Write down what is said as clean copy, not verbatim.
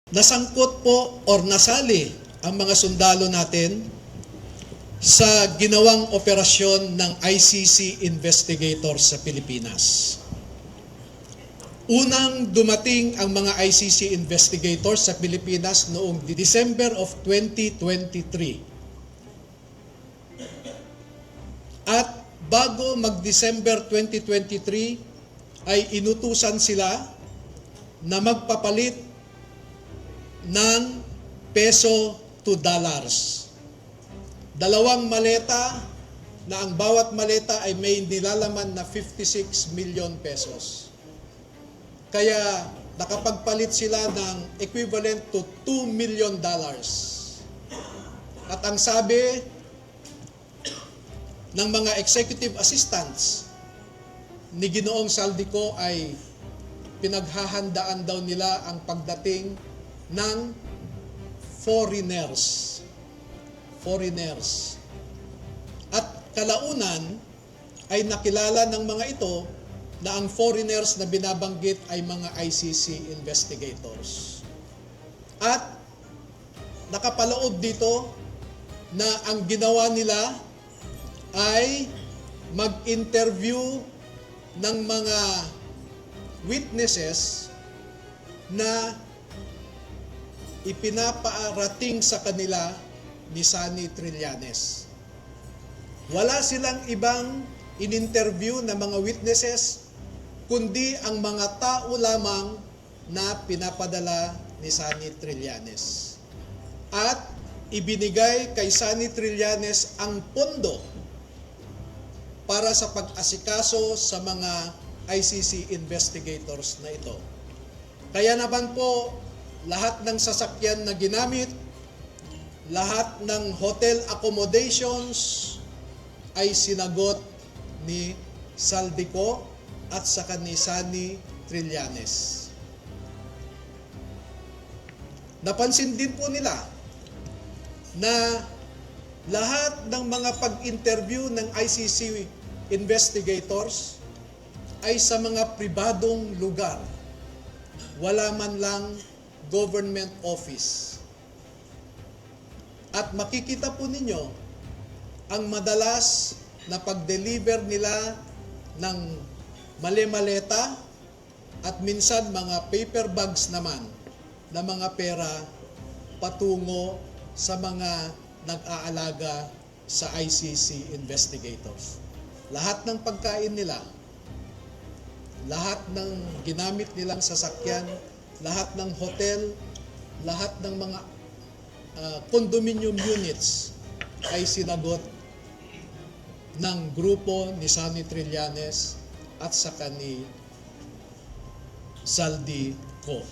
nasangkot po or nasali ang mga sundalo natin sa ginawang operasyon ng ICC investigators sa Pilipinas. Unang dumating ang mga ICC investigators sa Pilipinas noong December of 2023. At bago mag-December 2023 ay inutusan sila na magpapalit ng peso to dollars. Dalawang maleta na ang bawat maleta ay may nilalaman na 56 million pesos. Kaya nakapagpalit sila ng equivalent to $2 million. At ang sabi ng mga executive assistants ni Ginoong Saldico ay pinaghahandaan daw nila ang pagdating ng foreigners. At kalaunan ay nakilala ng mga ito na ang foreigners na binabanggit ay mga ICC investigators. At nakapaloob dito na ang ginawa nila ay mag-interview ng mga witnesses na ipinapaarating sa kanila ni Sunny Trillanes. Wala silang ibang in-interview na mga witnesses, kundi ang mga tao lamang na pinapadala ni Sunny Trillanes. At ibinigay kay Sunny Trillanes ang pondo para sa pag-asikaso sa mga ICC investigators na ito. Kaya naman po, lahat ng sasakyan na ginamit, lahat ng hotel accommodations ay sinagot ni Saldico at saka ni Sunny Trillanes. Napansin din po nila na lahat ng mga pag-interview ng ICC investigators ay sa mga pribadong lugar. Wala man lang government office. At makikita po ninyo ang madalas na pag-deliver nila ng mali-maleta at minsan mga paper bags naman na mga pera patungo sa mga nag-aalaga sa ICC investigators. Lahat ng pagkain nila, lahat ng ginamit nilang sasakyan, lahat ng hotel, lahat ng mga condominium units ay sinagot ng grupo ni Sunny Trillanes at saka ni Saldico.